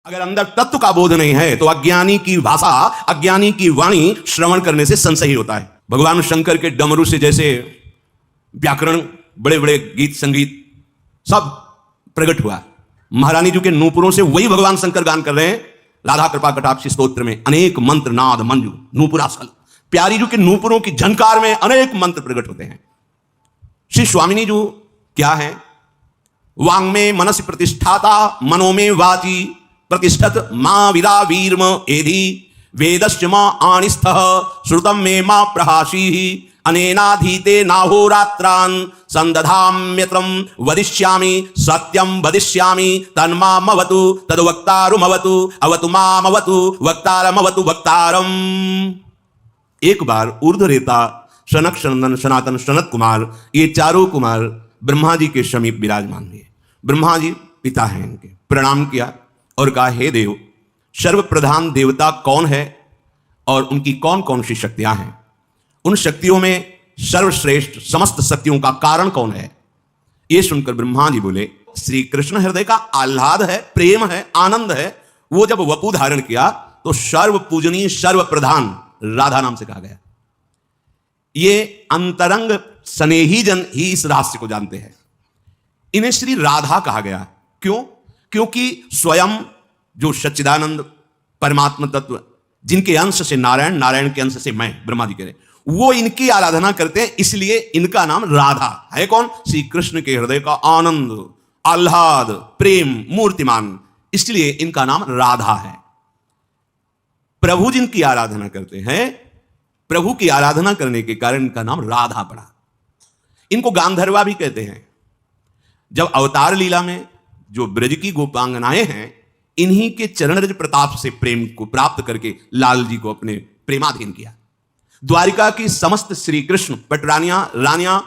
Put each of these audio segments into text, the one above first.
अगर अंदर तत्व का बोध नहीं है तो अज्ञानी की भाषा, अज्ञानी की वाणी श्रवण करने से संशय होता है। भगवान शंकर के डमरू से जैसे व्याकरण, बड़े बड़े गीत संगीत सब प्रकट हुआ। महारानी जी के नूपुरों से वही भगवान शंकर गान कर रहे हैं। राधा कृपा कटाक्ष स्तोत्र में अनेक मंत्र, नाद, मंजू, नूपुरासल, प्यारी जी के नूपुरों की झनकार में अनेक मंत्र प्रकट होते हैं। श्री स्वामिनी जी क्या है? वांग में मनस प्रतिष्ठाता, मनो में वाची प्रतिष्ठत मां विदा वीर्म एधि वेदश्च मां आनिस्थः श्रुतम में मां प्रहासी अनेनाधीते नाहोरात्रान् संदधाम्यत्रं वदिष्यामि सत्यं वदिष्यामि तन्मामवतु तद्वक्तारमवतु अवतु मामवतु वक्तारमवतु वक्तारम्। एक बार ऊर्ध्वरेता, शनक सनंदन, सनातन, सनत कुमार, ये चारों कुमार ब्रह्मा जी के समीप विराजमान हुए। ब्रह्मा जी पिता हैं इनके, प्रणाम किया और कहा, हे देव, सर्वप्रधान देवता कौन है और उनकी कौन कौन सी शक्तियां हैं? उन शक्तियों में सर्वश्रेष्ठ समस्त शक्तियों का कारण कौन है? ये सुनकर ब्रह्मा जी बोले, श्री कृष्ण हृदय का आह्लाद है, प्रेम है, आनंद है। वो जब वपु धारण किया तो सर्व पूजनीय, सर्व प्रधान राधा नाम से कहा गया। ये अंतरंग स्नेही जन ही इस रहस्य को जानते हैं। इन्हें श्री राधा कहा गया। क्यों? क्योंकि स्वयं जो सच्चिदानंद परमात्मा तत्व, जिनके अंश से नारायण, नारायण के अंश से मैं, ब्रह्मा जी कह रहे, वो इनकी आराधना करते हैं, इसलिए इनका नाम राधा है। कौन? श्री कृष्ण के हृदय का आनंद, आह्लाद, प्रेम, मूर्तिमान, इसलिए इनका नाम राधा है। प्रभु जिनकी आराधना करते हैं, प्रभु की आराधना करने के कारण इनका नाम राधा पड़ा। इनको गांधर्वा भी कहते हैं। जब अवतार लीला में जो ब्रज की गोपांगनाएं हैं, इन्हीं के चरण रज प्रताप से प्रेम को प्राप्त करके लाल जी को अपने प्रेमाधीन किया। द्वारिका की समस्त श्री कृष्ण पटरानियां, रानियां,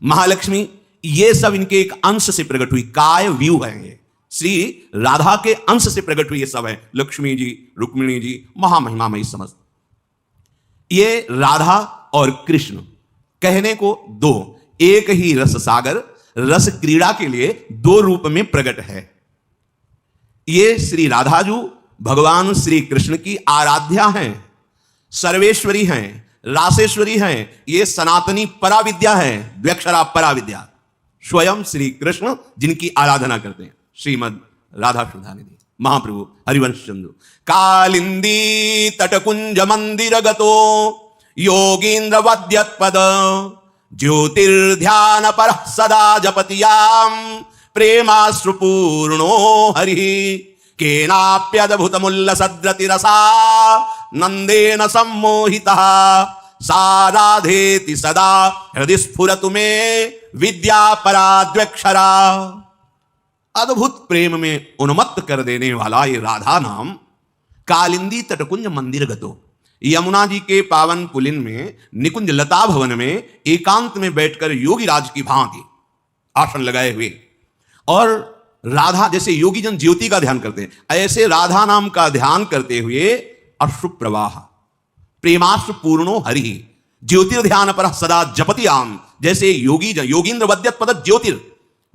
महालक्ष्मी, ये सब इनके एक अंश से प्रकट हुई काय व्यू है। ये श्री राधा के अंश से प्रकट हुई ये सब है। लक्ष्मी जी, रुक्मिणी जी, महामहिमामयी समस्त। ये राधा और कृष्ण कहने को दो, एक ही रस सागर, रस क्रीड़ा के लिए दो रूप में प्रकट है। ये श्री राधाजू भगवान श्री कृष्ण की आराध्या हैं, सर्वेश्वरी हैं, रासेश्वरी हैं। ये सनातनी पराविद्या है, द्व्यक्षरा पराविद्या। स्वयं श्री कृष्ण जिनकी आराधना करते हैं। श्रीमद राधा सुधानिधि महाप्रभु हरिवंश चंद्र कालिंदी तटकुंज मंदिर गतो योगींद्र वद्यत्पद ज्योतिर्ध्यान पर सदा जपतियाम प्रेमाश्रुपूर्णो हरि केनाप्यद्भुतमुल्लसद्रतिरसा नंदेन सम्मोहितः सा राधेति सदा हृदि स्फुरतु मे विद्या पराद्वक्षरा। अद्भुत प्रेम में उन्मत्त कर देने वाला ये राधा नाम कालिंदी तटकुंज मंदिर गतो, यमुना जी के पावन पुलिन में निकुंज लता भवन में एकांत में बैठकर योगी राज की भांति आसन लगाए हुए, और राधा जैसे योगी जन ज्योति का ध्यान करते हैं, ऐसे राधा नाम का ध्यान करते हुए अश्रु प्रवाह प्रेमाश्रु पूर्णो हरि ज्योतिर्ध्यान पर सदा जपति आम, जैसे योगी जन योगींद्र वद्यत पद ज्योतिर,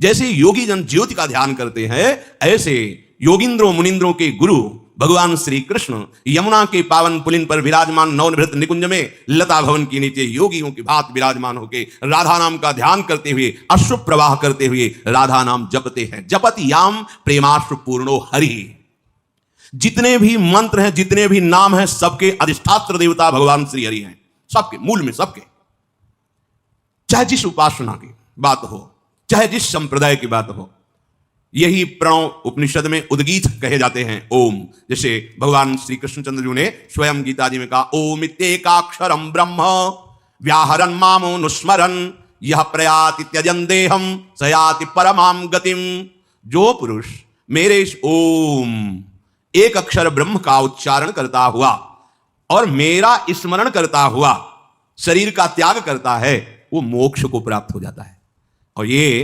जैसे योगी जन ज्योति का ध्यान करते हैं, ऐसे योगींद्रों मुनिंद्रों के गुरु भगवान श्री कृष्ण यमुना के पावन पुलिन पर विराजमान नवनिवृत्त निकुंज में लता भवन के नीचे योगियों की भांति विराजमान होकर राधा नाम का ध्यान करते हुए, अश्रु प्रवाह करते हुए राधा नाम जपते हैं। जपति याम प्रेमाश्रु पूर्णो हरि। जितने भी मंत्र हैं, जितने भी नाम हैं, सबके अधिष्ठात्र देवता भगवान श्री हरि हैं। सबके मूल में, सबके, चाहे जिस उपासना की बात हो, चाहे जिस संप्रदाय की बात हो, यही प्रणव उपनिषद में उद्गीत कहे जाते हैं। ओम, जैसे भगवान श्री कृष्णचंद्र जी ने स्वयं गीता जी में कहा, ओम इत्येकाक्षरम ब्रह्म व्याहरन् मामनुस्मरन् यह प्रयाति त्यजन् देहम सयाति परमाम गतिम। जो पुरुष मेरे इस ओम एक अक्षर ब्रह्म का उच्चारण करता हुआ और मेरा स्मरण करता हुआ शरीर का त्याग करता है, वो मोक्ष को प्राप्त हो जाता है। और ये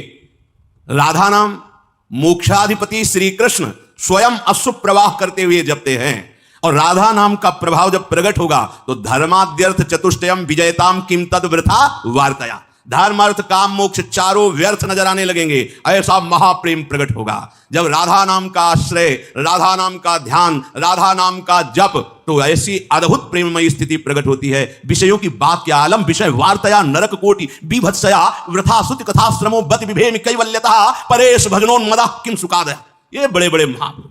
राधा नाम मोक्षाधिपति श्री कृष्ण स्वयं अश्रु प्रवाह करते हुए जपते हैं। और राधा नाम का प्रभाव जब प्रकट होगा तो धर्माद्यर्थ चतुष्टयम विजयताम किम तद वृथा वार्तया, धर्म अर्थ काम मोक्ष चारों व्यर्थ नजर आने लगेंगे। ऐसा महाप्रेम प्रकट होगा जब राधा नाम का आश्रय, राधा नाम का ध्यान, राधा नाम का जप, तो ऐसी अद्भुत प्रेममयी स्थिति प्रकट होती है। विषयों की बात के आलम विषय वार्तया नरक कोटि बीभत्सया वृथा सुत कथा श्रमो बति विभेम कैवल्यता परेश भजनोन्मदा किम सुखादया। ये बड़े बड़े महापुरुष,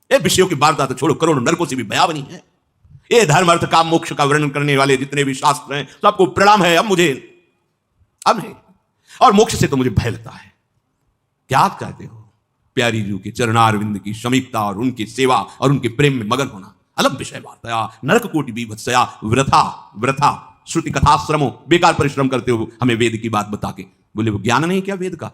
ये विषयों की वार्ता तो छोड़ो, करोड़ों नरकों से भी भयावनी है। ये धर्म अर्थ काम मोक्ष का वर्णन करने वाले जितने भी शास्त्र हैं सबको प्रणाम है। अब नहीं, और मोक्ष से तो मुझे भय लगता है। क्या कहते हो? प्यारी जी के चरणारविंद की समीपता और उनकी सेवा और उनके प्रेम में मगन होना। अलग विषय वार्तया नरक कोटि बीभत्सया वृथा श्रुति कथा श्रमो, बेकार परिश्रम करते हो हमें वेद की बात बता के। बोले वो ज्ञान नहीं क्या वेद का?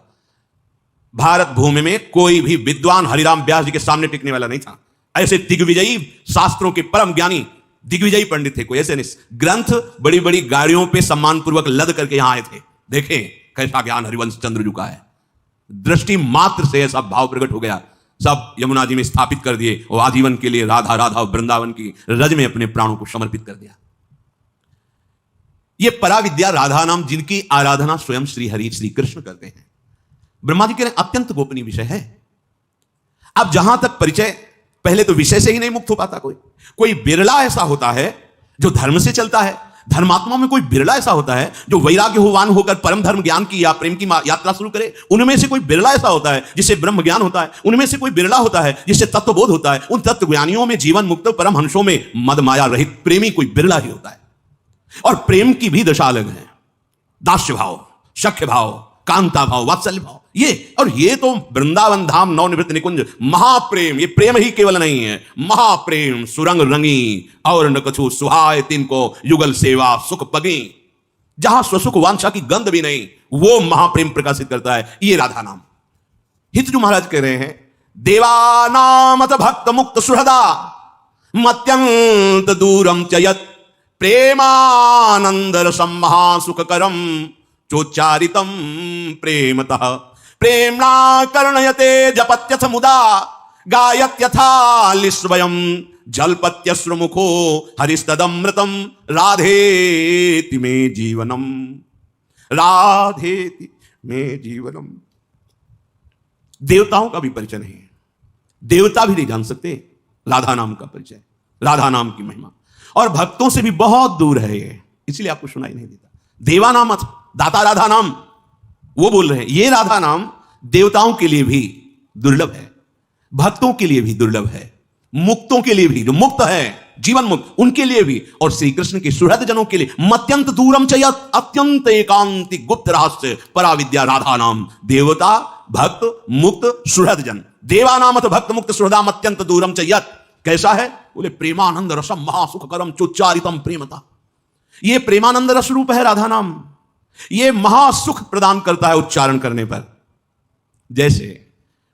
भारत भूमि में कोई भी विद्वान हरिराम व्यास जी के सामने टिकने वाला नहीं था। ऐसे दिग्विजयी शास्त्रों के परम ज्ञानी दिग्विजयी पंडित थे, कोई ऐसे नहीं। ग्रंथ बड़ी बड़ी गाड़ियों पे सम्मानपूर्वक लद करके यहां आए थे। देखें कैसा ज्ञान हरिवंश चंद्र जी का है। दृष्टि मात्र से ऐसा भाव प्रकट हो गया, सब यमुना जी में स्थापित कर दिए और आजीवन के लिए राधा राधा वृंदावन की रज में अपने प्राणों को समर्पित कर दिया। ये पराविद्या राधा नाम जिनकी आराधना स्वयं श्री हरि श्री कृष्ण करते हैं, ब्रह्मा जी के लिए अत्यंत गोपनीय विषय है। अब जहां तक परिचय, पहले तो विषय से ही नहीं मुक्त हो पाता कोई बिरला ऐसा होता है जो धर्म से चलता है। धर्मात्मा में कोई बिरला ऐसा होता है जो वैराग्यवान होकर परम धर्म ज्ञान की या प्रेम की यात्रा शुरू करे। उनमें से कोई बिरला ऐसा होता है जिससे ब्रह्म ज्ञान होता है। उनमें से कोई बिरला होता है जिससे तत्वबोध होता है। उन तत्व ज्ञानियों में जीवन मुक्त परम हंसों में मद माया रहित प्रेमी कोई बिरला ही होता है। और प्रेम की भी दशा अलग है, दास्य भाव, सख्य भाव, कांता भाव, वात्सल्य भाव, ये तो वृंदावन धाम नवनिवृत्त निकुंज महाप्रेम। ये प्रेम ही केवल नहीं है, महाप्रेम सुरंग रंगी और न कछु सुहाय तिनको युगल सेवा सुख पगी। जहां स्वसुख वांछा की गंध भी नहीं, वो महाप्रेम प्रकाशित करता है ये राधा नाम। हितजू महाराज कह रहे हैं, देवानामत भक्त मुक्त सुहृदा मत्यंत दूरम चयत प्रेमानंद रसम महासुखकरम चोच्चारितम प्रेमतः प्रेम्णा कर्णयते जपत्यथ मुदा गायत्यथालिस्वयं जलपत्यश्रुमुखो हरिस्तदमृतम राधेति मे जीवनम, राधेति मे जीवनम। देवताओं का भी परिचय नहीं है, देवता भी नहीं जान सकते राधा नाम का परिचय, राधा नाम की महिमा। और भक्तों से भी बहुत दूर है ये, इसलिए आपको सुनाई नहीं देता। देवा नाम दाता राधा नाम वो बोल रहे हैं। ये राधा नाम देवताओं के लिए भी दुर्लभ है, भक्तों के लिए भी दुर्लभ है, मुक्तों के लिए भी, जो मुक्त है जीवन मुक्त उनके लिए भी, और श्री कृष्ण के सुहृद जनों के लिए। मत्यंत दूरम चयत, अत्यंत एकांतिक गुप्त रहस्य पराविद्या राधा नाम। देवता भक्त मुक्त सुहृद जन, देवा नाम भक्त मुक्त सुहृदा अत्यंत दूरम चयत। कैसा है? बोले प्रेमानंद रसम महासुखकरम चोच्चारितम प्रेमता। ये प्रेमानंद रस रूप है राधा नाम। ये महासुख प्रदान करता है उच्चारण करने पर। जैसे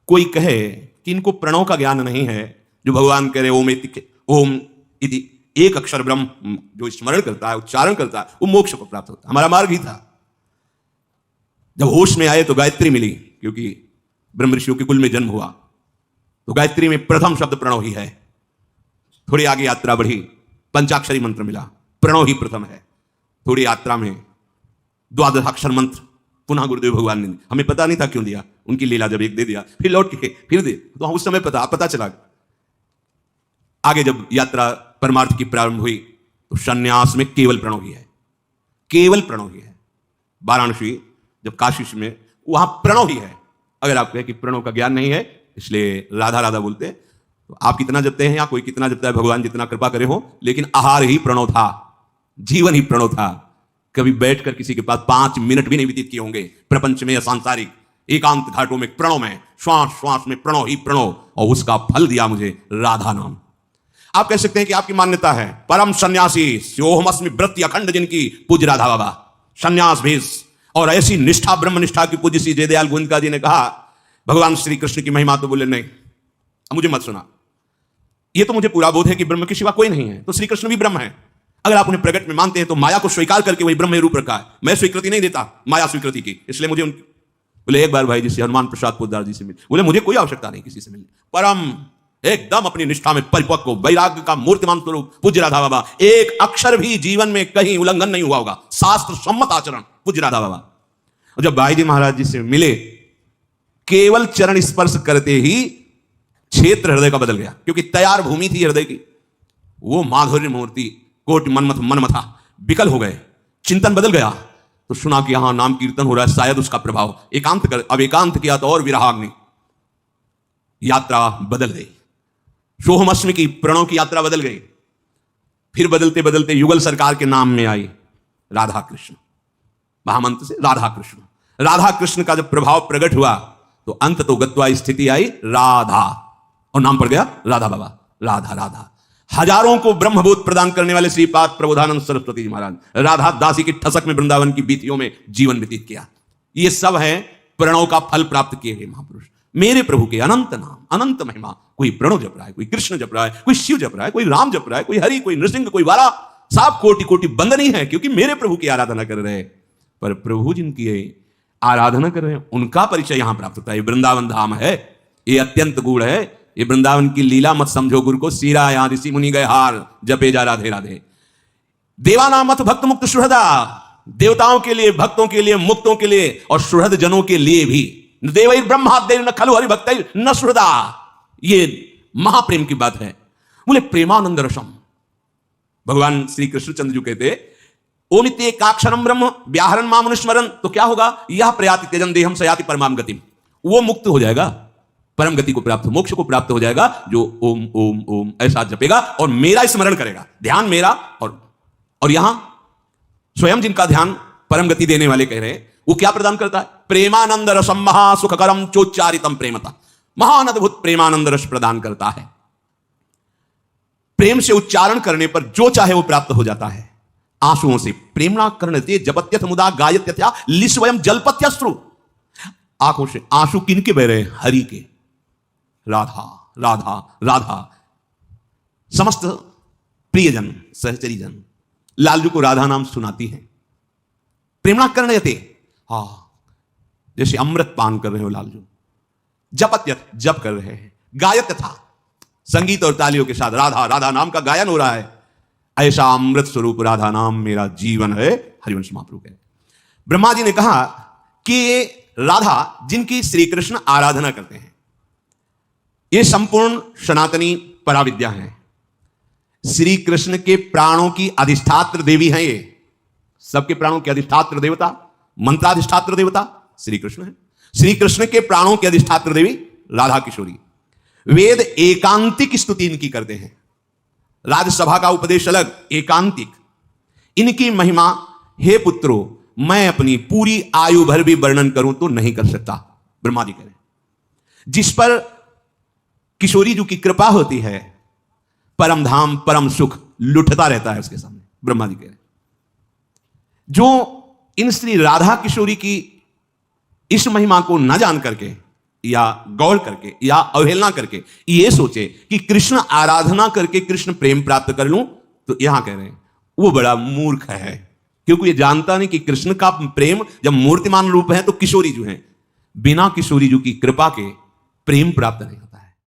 कोई कहे कि इनको प्रणव का ज्ञान नहीं है, जो भगवान कह रहे ओम इति एक अक्षर ब्रह्म जो स्मरण करता है, उच्चारण करता है, वो मोक्ष को प्राप्त होता है। हमारा मार्ग ही था। जब होश में आए तो गायत्री मिली, क्योंकि ब्रह्म ऋषियों के कुल में जन्म हुआ, तो गायत्री में प्रथम शब्द प्रणव ही है। थोड़ी आगे यात्रा बढ़ी, पंचाक्षरी मंत्र मिला, प्रणव ही प्रथम है। थोड़ी यात्रा में द्वादशाक्षर मंत्र पुनः गुरुदेव भगवान ने, हमें पता नहीं था क्यों दिया, उनकी लीला जब एक दे दिया फिर लौट के फिर दे, तो उस समय पता चला। आगे जब यात्रा परमार्थ की प्रारंभ हुई तो संन्यास में केवल प्रणव ही है, केवल प्रणव ही है। वाराणसी जब काशी में, वहां प्रणव ही है। अगर आप कहें कि प्रणव का ज्ञान नहीं है इसलिए राधा राधा बोलते, तो आप कितना जपते हैं या कोई कितना जपता है, भगवान जितना कृपा करे हो, लेकिन आहार ही प्रणव था, जीवन ही प्रणव था। कभी बैठकर किसी के पास 5 मिनट भी नहीं व्यतीत किए होंगे प्रपंच में या सांसारिक एकांत घाटों में प्रणव में, श्वास श्वास में प्रणव ही प्रणव, और उसका फल दिया मुझे राधा नाम। आप कह सकते हैं कि आपकी मान्यता है परम सन्यासी स्योहमस्मि व्रत अखंड जिनकी पूज्य राधा बाबा, सन्यास भेष और ऐसी निष्ठा ब्रह्म निष्ठा की पूज्य श्री जयदयाल गोविंदका जी ने कहा भगवान श्री कृष्ण की महिमा, तो बोले नहीं मुझे मत सुना, ये तो मुझे पूरा बोध है कि ब्रह्म के सिवा कोई नहीं है, तो श्री कृष्ण भी ब्रह्म है। अगर आप उन्हें प्रकट में मानते हैं तो माया को स्वीकार करके वही ब्रह्म रूप रखा है। मैं स्वीकृति नहीं देता माया स्वीकृति की, इसलिए मुझे उनकी बोले एक बार भाई जी से हनुमान प्रसाद पोद्दार जी से मिले, बोले मुझे कोई आवश्यकता नहीं किसी से मिलने, परम एकदम अपनी निष्ठा में परिपक्व वैराग्य का मूर्तिमान स्वरूप पूज्य राधा बाबा, एक अक्षर भी जीवन में कहीं उल्लंघन नहीं हुआ होगा, शास्त्र सम्मत आचरण पूज्य राधा बाबा। और जब भाई जी महाराज जी से मिले, केवल चरण स्पर्श करते ही क्षेत्र हृदय का बदल गया, क्योंकि तैयार भूमि थी हृदय की। वो माधुर्य मूर्ति कोट मनमथ मनमथा विकल हो गए, चिंतन बदल गया। तो सुना कि यहां नाम कीर्तन हो रहा है, शायद उसका प्रभाव एकांत कर। अब एकांत किया तो और विरहाग्नि, यात्रा बदल गई। सोहमअष्टमी की प्रणव की यात्रा बदल गई। फिर बदलते बदलते युगल सरकार के नाम में आई राधा कृष्ण, महामंत्र से राधा कृष्ण। राधा कृष्ण का जब प्रभाव प्रकट हुआ तो अंत तो गत्वा स्थिति आई राधा, और नाम पड़ गया राधा बाबा। राधा राधा हजारों को ब्रह्मबोध प्रदान करने वाले श्रीपाद प्रबोधानंद सरस्वती जी महाराज राधा दासी की ठसक में वृंदावन की बीतियों में जीवन व्यतीत किया। ये सब है प्रणव का फल प्राप्त किए हुए महापुरुष। मेरे प्रभु के अनंत नाम, अनंत महिमा, कोई प्रणव जप रहा है, कोई कृष्ण जप रहा है, कोई शिव जप रहा है, कोई राम जप रहा है, कोई हरि, कोई नृसिंह, कोई वारा, सब कोटि कोटि बंदनी है, क्योंकि मेरे प्रभु की आराधना कर रहे हैं। पर प्रभु जिनकी आराधना कर रहे हैं उनका परिचय यहां प्राप्त होता है। वृंदावन धाम है, ये अत्यंत गूढ़ है। ये वृंदावन की लीला मत समझो गुरु को, सीरा यहां ऋषि मुनि गए हार, जपे जा राधे राधे। देवानामथ भक्त मुक्त सुहृदा, देवताओं के लिए, भक्तों के लिए, मुक्तों के लिए और सुहृद जनों के लिए भी। देवैर ब्रह्मादेव न खलु हरि भक्त न सुहृदा, ये महाप्रेम की बात है। बोले प्रेमानंद रसम, भगवान श्री कृष्णचंद्र जी कहते ओमित्य एकाक्षरम ब्रह्म व्याहरण मामनुस्मरण, तो क्या होगा? यह प्रयाति त्यजन देहम सयाति परमाम गतिम, वो मुक्त हो जाएगा, परम गति को प्राप्त, मोक्ष को प्राप्त हो जाएगा, जो ओम ओम ओम ऐसा जपेगा और मेरा स्मरण करेगा, ध्यान मेरा। और यहां स्वयं जिनका ध्यान परम गति देने वाले कह रहे हैं, वो क्या प्रदान करता है? प्रेमानंद रसम महासुखकरम चोच्चारितम प्रेमता, महान अद्भुत प्रेमानंद रस प्रदान करता है। प्रेम से उच्चारण करने पर जो चाहे वो प्राप्त हो जाता है। आंसुओं से प्रेमणा करते जपत्यथ मुदा गायत्यथा लिस्वयं जलपत्यश्रु, आंखों से आंसू किनके बह रहे हैं? हरि के। राधा राधा राधा, समस्त प्रियजन सहचरीजन लालजू को राधा नाम सुनाती हैं। प्रेमणा करने थे, जैसे अमृत पान कर रहे हो लालजू। जपत्यथ जप कर रहे हैं, गायत था संगीत और तालियों के साथ राधा राधा नाम का गायन हो रहा है। ऐसा अमृत स्वरूप राधा नाम मेरा जीवन है, हरिवंश महाप्रभु है। ब्रह्मा जी ने कहा कि राधा जिनकी श्री कृष्ण आराधना करते हैं, ये संपूर्ण सनातनी पराविद्या है। श्री कृष्ण के प्राणों की अधिष्ठात्र देवी हैं। ये सबके प्राणों की अधिष्ठात्र देवता, मंत्राधिष्ठात्र देवता श्री कृष्ण है। श्री कृष्ण के प्राणों की अधिष्ठात्र देवी राधा किशोरी। वेद एकांतिक स्तुति इनकी करते हैं, राजसभा का उपदेश अलग, एकांतिक। इनकी महिमा हे पुत्रो मैं अपनी पूरी आयु भर भी वर्णन करूं तो नहीं कर सकता, ब्रह्मा जी कह रहे हैं। जिस पर किशोरी जी की कृपा होती है, परम धाम परम सुख लुटता रहता है उसके सामने, ब्रह्मा जी कह रहे हैं। जो इन श्री राधा किशोरी की इस महिमा को न जान करके या गौर करके या अवहेलना करके ये सोचे कि कृष्ण आराधना करके कृष्ण प्रेम प्राप्त कर लूं, तो यहां कह रहे हैं वो बड़ा मूर्ख है, क्योंकि ये जानता नहीं कि कृष्ण का प्रेम जब मूर्तिमान रूप है तो किशोरी जो है बिना किशोरी जी की कृपा के प्रेम प्राप्त नहीं होता है।